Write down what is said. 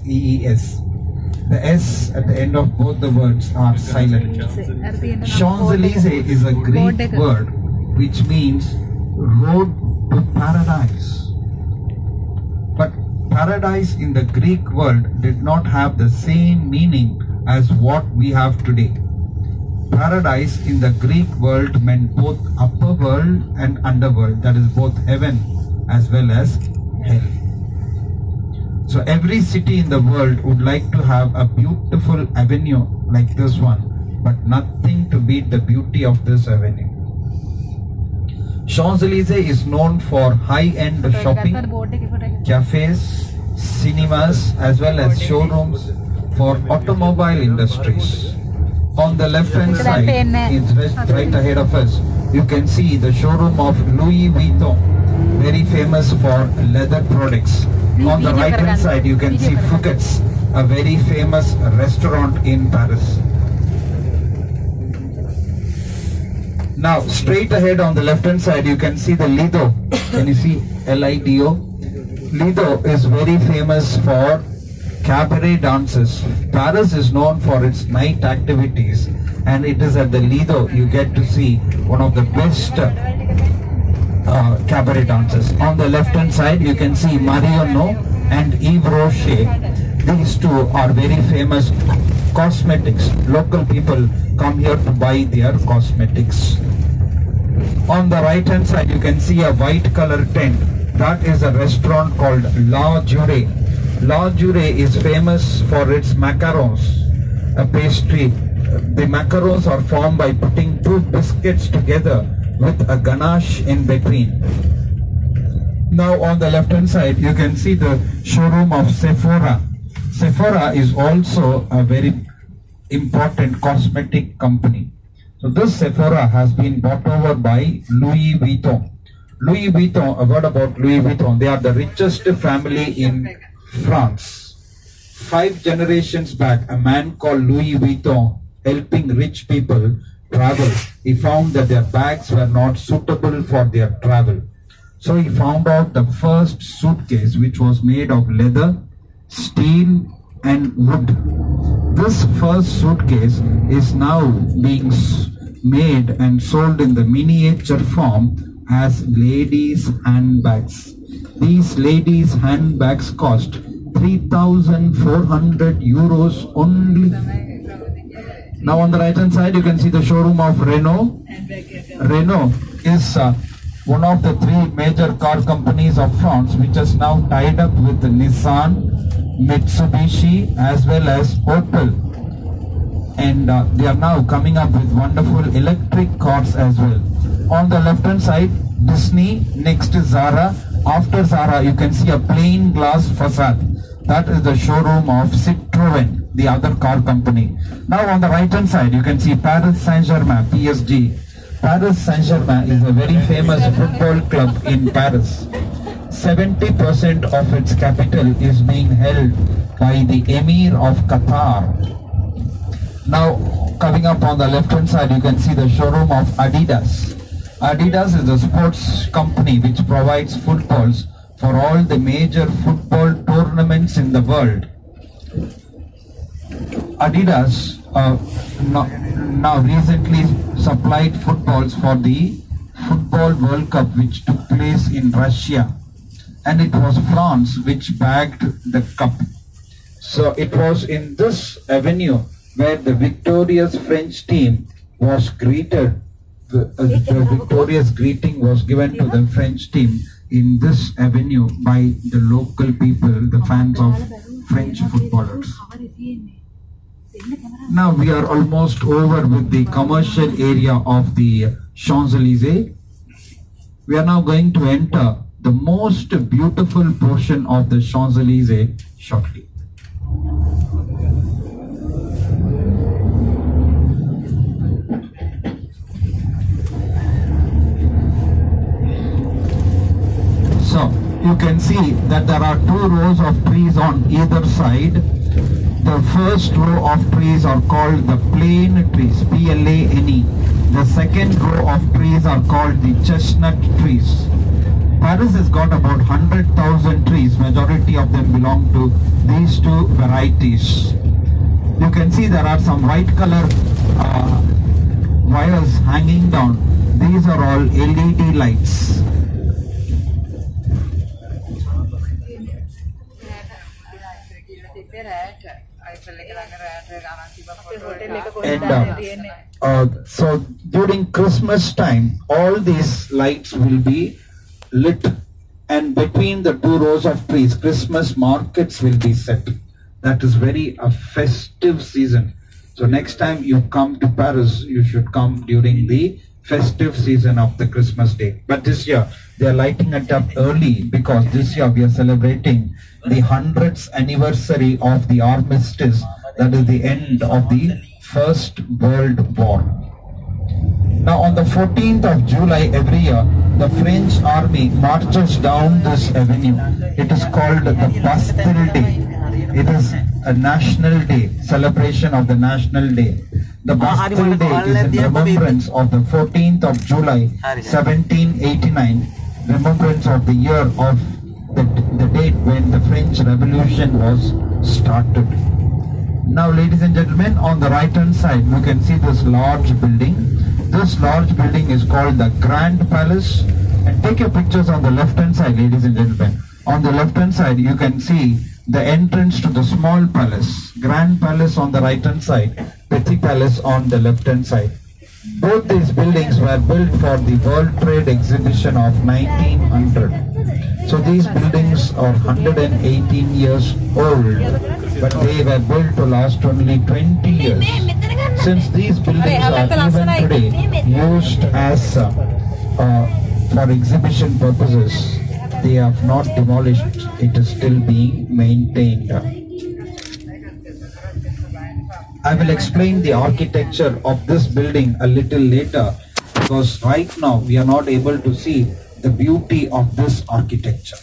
S. The S at the end of both the words are silent. Champs-Élysées is a Greek word which means road to paradise. But paradise in the Greek world did not have the same meaning as what we have today. Paradise in the Greek world meant both upper world and underworld, that is both heaven as well as hell. So every city in the world would like to have a beautiful avenue like this one, but nothing to beat the beauty of this avenue. Champs-Élysées is known for high-end shopping, cafes, cinemas, as well as showrooms for automobile industries. On the left hand side, it's right ahead of us, you can see the showroom of Louis Vuitton, very famous for leather products. On the right hand side, you can see Fouquet's, a very famous restaurant in Paris. Now, straight ahead on the left hand side, you can see the Lido. Can you see Lido? Lido is very famous for cabaret dances. Paris is known for its night activities, and it is at the Lido you get to see one of the best cabaret dances. On the left hand side, you can see Marionneau and Yves Rocher. These two are very famous cosmetics. Local people come here to buy their cosmetics. On the right hand side, you can see a white color tent. That is a restaurant called La Jure. La Jure is famous for its macarons, a pastry. The macarons are formed by putting two biscuits together with a ganache in between. Now on the left hand side, you can see the showroom of Sephora. Sephora is also a very important cosmetic company. So this Sephora has been bought over by Louis Vuitton. Louis Vuitton, a word about Louis Vuitton, they are the richest family in France. 5 generations back, a man called Louis Vuitton, helping rich people travel, he found that their bags were not suitable for their travel. So he found out the first suitcase which was made of leather, steel and wood. This first suitcase is now being made and sold in the miniature form as ladies' handbags. These ladies' handbags cost 3,400 euros only. Now on the right hand side, you can see the showroom of Renault. Renault is one of the 3 major car companies of France, which has now tied up with Nissan, Mitsubishi as well as Opel. And they are now coming up with wonderful electric cars as well. On the left hand side, Disney, next is Zara. After Zara, you can see a plain glass facade. That is the showroom of Citroën, the other car company. Now on the right hand side, you can see Paris Saint-Germain, PSG. Paris Saint-Germain is a very famous football club in Paris. 70% of its capital is being held by the Emir of Qatar. Now coming up on the left hand side, you can see the showroom of Adidas. Adidas is a sports company which provides footballs for all the major football tournaments in the world. Adidas now recently supplied footballs for the Football World Cup which took place in Russia, and it was France which bagged the cup. So it was in this avenue where the victorious French team was greeted. The victorious greeting was given to the French team in this avenue by the local people, the fans of French footballers. Now we are almost over with the commercial area of the Champs-Élysées. We are now going to enter the most beautiful portion of the Champs-Élysées shortly. So you can see that there are 2 rows of trees on either side. The first row of trees are called the plane trees, P-L-A-N-E. The second row of trees are called the chestnut trees. Paris has got about 100,000 trees. Majority of them belong to these two varieties. You can see there are some white color wires hanging down. These are all LED lights. And so during Christmas time, all these lights will be lit, and between the two rows of trees, Christmas markets will be set. That is very a festive season. So next time you come to Paris, you should come during the festive season of the Christmas day. But this year, they are lighting it up early because this year we are celebrating the 100th anniversary of the armistice, that is the end of the First World War. Now on the 14th of July every year, the French army marches down this avenue. It is called the Bastille Day. It is a national day, celebration of the national day. The Bastille Day is in remembrance of the 14th of July 1789, remembrance of the year of the date when the French Revolution was started. Now ladies and gentlemen, on the right hand side you can see this large building. This large building is called the Grand Palace. And take your pictures on the left hand side, ladies and gentlemen. On the left hand side you can see the entrance to the small palace. Grand Palace on the right hand side, Petit Palace on the left hand side. Both these buildings were built for the World Trade Exhibition of 1900. So these buildings are 118 years old, but they were built to last only 20 years. Since these buildings are even today used as for exhibition purposes, they have not demolished. It is still being maintained. I will explain the architecture of this building a little later, because right now we are not able to see the beauty of this architecture.